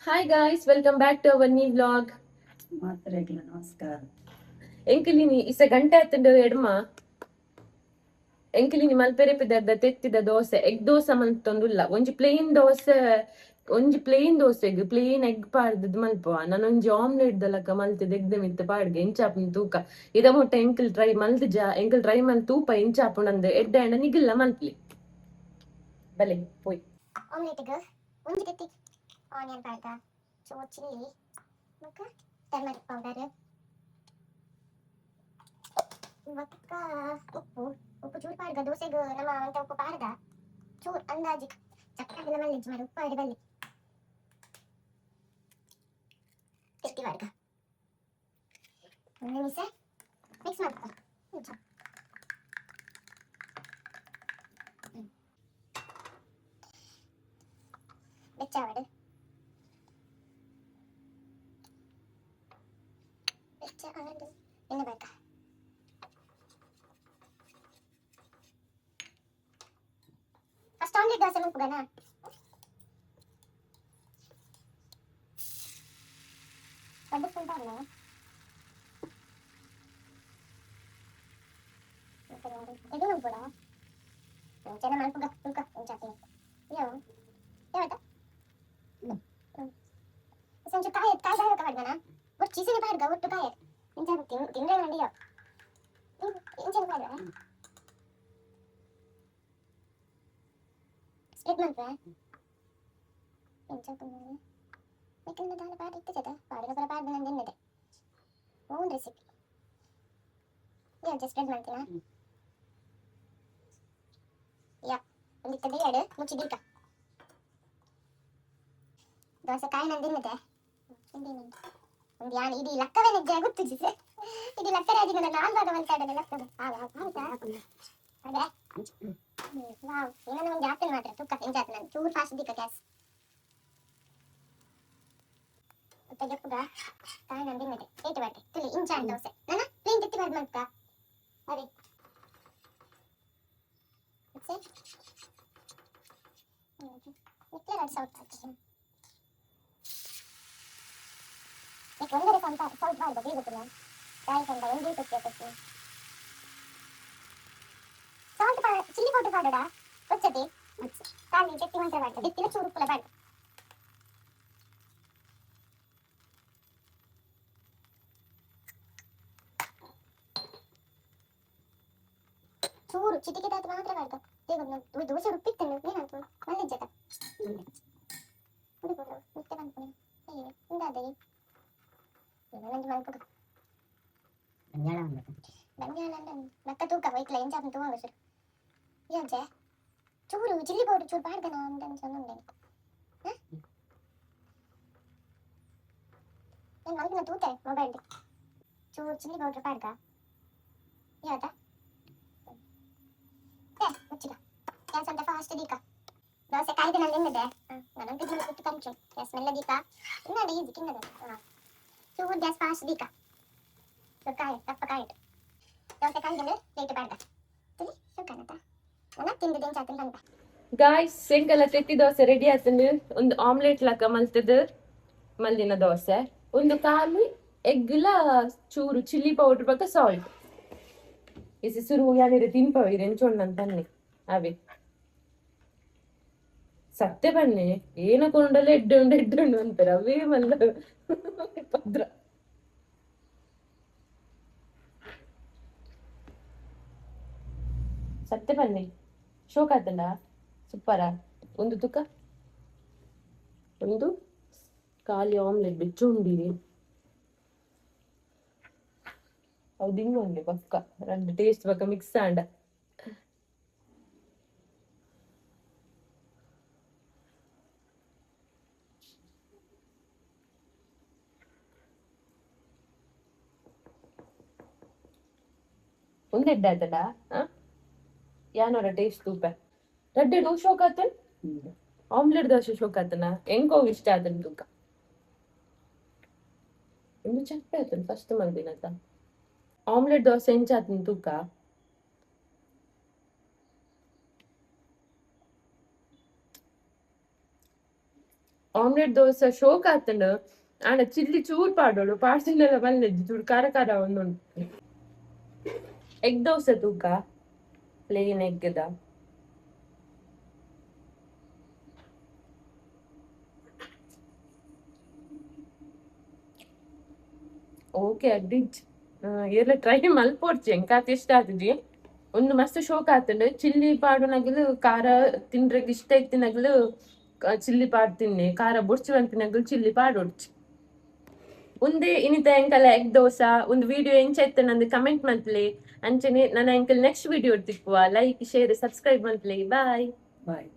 Hi guys, welcome back to our new vlog. ಮಾತ್ರೆಗ್ಲ ನಮಸ್ಕಾರ. ಎಂಕಲಿನಿ ಇಸ ಗಂಟೆ ಹತ್ತಂಡು ಎಡ್ಮ ಎಂಕಲಿನಿ ಮಲ್ಪೆರೆಪಿದ ತೆತ್ತಿದ dosa egg dosa ಮಂತೊಂದುಲ್ಲ ಒಂಜಿ ಪ್ಲೇನ್ ದೋಸೆಗ್ ಪ್ಲೇನ್ ಎಗ್ ಪಾಡ್ದದ್ ಮಲ್ಪುವ ನಾನು ಒಂಜಿ ಆಮ್ಲೆಟ್ ದಲಕ ಮಲ್ತಿದ್ ಎಗ್ದ ಮಿತ್ ಪಾಡ್ಗೆ ಇಂಚಾಪುನ ತೂಕ ಇದ ಮೊಟ್ಟ ಎಂಕಲ್ ಟ್ರೈ ಮಲ್ ತೂಪ ಇಂಚಾಪುನಂದ್ ಎಡ್ಡ ಎಣ್ಣ ನಿಗಿಲ್ಲ ಮಲ್ಪ್ಲಿ ಬಲೆ ಪೋಯ್ ಆಮ್ಲೆಟ್ಗೆ ಒಂಜಿ ತೆತ್ತಿ ಆನಿಯನ್ ಪಾಡ್ದ ಚೂರು ಚಿಲ್ಲಿ ಮತ್ತು ಟರ್ಮರಿಕ್ ಪೌಡರ್ ಬೊಕ್ಕ ಉಪ್ಪು ಚೂರು ಪಾಡ್ದ ದೋಸೆಗೆ ನಮ್ಮ ಅಂತ ಉಪ್ಪು ಪಾಡ್ದ ಚೂರು ಅಂದಾಜಿ ಚಕ್ಕಾಗಿಲ್ಲ ಮಲ್ಲಿಜ್ ಮಾಡಿ ಉಪ್ಪು ಆಡಿ ಬಲ್ಲಿ ತೆತ್ತಿ ಪಾಡ್ದ ಒಂದು ನಿಮಿಷ ಮಿಕ್ಸ್ ಮಾಡ್ಕೊ ಬೆಚ್ಚಾವಡು ಬೆಚ್ಚ ಆವಡು ಎಣ್ಣೆ ಬೇಕಾ ಫಸ್ಟ್ ಆಮ್ಲೆಟ್ ದೋಸೆ ಮುಗ್ಗನಾ ಬಡ್ಡಿಸ್ಕೊಂತಾರಲ್ಲ ಇದು ನುಗ್ಗುಡ ಚೆನ್ನ ಮಲ್ಪುಗ ತುಕ ಒಂಚಾತಿ ಯೋ ಯಾವತ್ತ ಸಂಚು ಕಾಯ ಬಾಯಕ ಪಾಡ್ಗನ ಒಟ್ಟು ಚೀಸಿಗೆ ಪಾಡ್ಗ ಒಟ್ಟು ಕಾಯ ಇಂಚ ತಿಂದ್ರೆ ನಂಡಿಯೋ ಇಂಚೆ ಪಾಡ್ಗ ಸ್ಪ್ಲಿಟ್ ಮಾಡ್ರೆ ಇಂಚ ಪುಣ್ಯ ಯಾಕಂದ್ರೆ ದಾಲ ಪಾಡ್ ಇಟ್ಟಿದೆ ಪಾಡಿಗೆ ಬರ ಪಾಡ್ದು ನಂದು ಎನ್ನದೆ ಓನ್ ರೆಸಿಪಿ ಸ್ಪ್ರೆಡ್ ಮಾಡ್ತೀನಾ ಯಾ ಒಂದಿತ್ತ ಬೇಡ ಮುಚ್ಚಿ ದೀಕ ದೋಸೆ ಕಾಯಿ ನಂದು ಎನ್ನದೆ ಒಂದು ಯಾನ್ ಇದು ಲಕ್ಕವೇ ನಿಜ ಗೊತ್ತು ಜಿಸೆ ಇದು ಲಕ್ಕರಾಜಿ ನನ್ನ ನಾಲ್ ಭಾಗ ಮಲ್ತಾಡನೆ ಲಕ್ಕದ ಹೌದಾ ಅದೇ ವಾವ್ ಏನೋ ಒಂದು ಜಾಸ್ತಿ ಮಾಡ್ರೆ ತುಕ್ಕ ಎಂಜಾತ ನಾನು ಚೂರು ಫಾಸ್ಟ್ ದೀಕ ಗ್ಯಾಸ್ ತೆಗೆಪ್ಪುಗ ಕಾಯಿ ನಂದು ಎನ್ನದೆ ಏಟು ಬಾಟೆ ತುಳಿ ಇಂಚಾನ್ ದೋಸೆ ನನ್ನ ಪ್ಲೇನ್ ತೆತ್ತಿ ಬಾರ್ದು ಮಲ್ತಾ ಅದೇ ಮಿಕ್ಲರ್ ಅದು ಸೌತ್ ಹಾಕಿ ಈಗ ಒಂದರೆ ಸ್ವಲ್ಪ ಬಾರ್ದು ಬೀಗುತ್ತಿಲ್ಲ ಕಾಯಿ ಕಂಡ ಒಂದೇ ತೆತ್ತಿ ಹಾಕಿ ಸಾಲ್ಟ್ ಚಿಲ್ಲಿ ಪೌಡರ್ ಪಾಡೋಡ ಒಚ್ಚತಿ ಕಾಲಿ ತೆತ್ತಿ ಮಾತ್ರ ಬಾಡ್ದು ತೆತ್ತಿನ ಚೂರು ಉಪ್ಪುಲ ಬಾಡ್ದು ಚೂರು ಚಿಟಿಕೆದಾತ ಮಾತ್ರ ಬಾಡ್ದು ಈಗ ದೋಸೆ ರುಪ್ಪಿತ್ತೇನೆ ಏನಂತ ಮಲ್ಲಿಜ್ಜತ ಹುಡುಗರು ಮುತ್ತೆ ಬಂದ್ಕೊಂಡು ಅಯ್ಯೋ ಹಿಂದಾದೆ ನಂದು ಮಲ್ಪುಗ ಬಂಜಾಳ ಮಕ್ಕ ತೂಕ ವೈಕ್ಲ ಎಂಚಾಪ ತೂಕ ಸರ್ ಏಂಚೆ ಚೂರು ಚಿಲ್ಲಿ ಪೌಡರ್ ಚೂರು ಪಾಡ್ದನ ಅಂತ ಅನ್ಸೊಂದುಂಡೆ ಏನು ಮಲ್ಪಿನ ತೂತೆ ಮೊಬೈಲ್ ಚೂರು ಚಿಲ್ಲಿ ಪೌಡರ್ ಪಾಡ್ದ ಯಾವತ್ತ ಮುಚ್ಚಿದ ಗ್ಯಾಸ್ ಅಂತ ಫಾಸ್ಟ್ ದೀಕ ದೋಸೆ ಕಾಯ್ದು ನಾನು ಎನ್ನದೆ ನಾನು ತಿನ್ನಲು ಕುತ್ತು ಕಂಚು ಗ್ಯಾಸ್ ಮೆಲ್ಲ ದೀಕ ಇನ್ನೊಂದು ಈಜಿ ತಿನ್ನದ ಚೂರು ಗ್ಯಾಸ್ ಫಾಸ್ಟ್ ದೀಕ ಕಾಯಿ ದಪ್ಪ ಕಾಯಿಟ್ಟು ದೋಸೆ ಕಾಯ್ದು ಲೇಟ್ ಬಾಡ್ದ ತುಳಿ ಸುಕ್ಕನತ್ತ ನನ್ನ ತಿಂದು ಎಂಚಾತ ಬಂತ ಗಾಯ್ಸ್ ಎಂಕಲ್ಲ ತೆತ್ತಿ ದೋಸೆ ರೆಡಿ ಆತಂದು ಒಂದು ಆಮ್ಲೆಟ್ ಲಕ ಮಲ್ತದ ಮಲ್ದಿನ ದೋಸೆ ಒಂದು ಕಾಲು ಎಗ್ಲ ಚೂರು ಚಿಲ್ಲಿ ಪೌಡರ್ ಬಕ್ಕ ಸಾಲ್ಟ್ ಇಸಿ ಸುರು ಯಾನಿರ ತಿನ್ಪವಿರ ಎಂಚೊಣ್ಣಂತನ್ನಿ ಅವೇ ಸತ್ಯ ಬನ್ನಿ ಏನ ಕೊಂಡಲ್ಲ ಎಡ್ಡುಂಡು ಅಂತಾರೆ ಅವೇ ಮಲ್ಲ ಪದ್ರ ಸತ್ಯ ಬನ್ನಿ ಶೋಕ್ ಆತಂಡ ಸೂಪರ ಒಂದು ತುಕ ಒಂದು ಖಾಲಿ ಆಮ್ಲೆಟ್ ಬೆಚ್ಚುಂಡಿ ಅವು ದಿಂಗೊಂಡೆ ಪಕ್ಕ రెండు ಟೇಸ್ಟ್ ಪಕ್ಕ ಮಿಕ್ಸ್ ಆಂಡ ಒಂದು ಎಡ್ಡ ಆತಡ ಯಾನೋರ ಟೇಸ್ಟ್ ತೂಪ ರಡ್ಡೆ ಡೂ ಶೋಕ್ ಆತನ್ ಆಮ್ಲೆಟ್ ದೋಸೆ ಶೋಕ್ ಆತನ ಹೆಂಗೋ ಇಷ್ಟ ಆತನ್ ತೂಕ ಒಂದು ಚಪ್ಪೆ ಆತನ್ ಫಸ್ಟ್ ಮಲ್ದಿನತ ಆಮ್ಲೆಟ್ ದೋಸೆ ಎಂಚಾತನ್ ತೂಕ ಆಮ್ಲೆಟ್ ದೋಸೆ ಶೋಕ್ ಆತಂಡು ಆಂಡ ಚಿಲ್ಲಿ ಚೂರ್ ಪಾಡೋಡು ಪಾಡ್ಸಿಂಡೆಲ್ಲ ಬಲ್ಲೆಜ್ಜಿ ಚೂರು ಖಾರ ಖಾರ ಒಂದುಂಡು. ಎಗ್ ದೋಸೆ ತೂಕ ಪ್ಲೇನ್ ಎಗ್ಗದ ಓಕೆ ಅಡ್ಡಿಜ್ ಎಲ್ಲ ಟ್ರೈ ಮಲ್ಪೋಡ್ಚಿ ಎಂಕಾತ ಇಷ್ಟ ಆತುಜಿ. ಒಂದು ಮಸ್ತ್ ಶೋಕ್ ಆತಂಡು ಚಿಲ್ಲಿ ಪಾಡು ನಗಲು ಖಾರ ತಿನ್ರಗ್ ಇಷ್ಟ ಇತ್ತು ನಗಲು ಚಿಲ್ಲಿ ಪಾಡು ತಿನ್ನೆ ಖಾರ ಬುಡ್ಚಿ ಬಂತಿನಗಲು ಚಿಲ್ಲಿ ಪಾಡೋಡ್ಚಿ. ಉಂದೆ ಇನಿತ ಎಂಕಲ ಎಗ್ ದೋಸಾ ಒಂದು ವಿಡಿಯೋ ಎಂಚ ನಂದು ಕಮೆಂಟ್ ಮಂತ್ಲೆ ಅಂಚನೆ ನನ್ನ ಎಂಕಲ್ ನೆಕ್ಸ್ಟ್ ವಿಡಿಯೋ ತಿಕ್ಕುವ ಲೈಕ್ ಶೇರ್ ಸಬ್ಸ್ಕ್ರೈಬ್ ಮಂತ್ಲೆ ಬಾಯ್. ಬಾಯ್.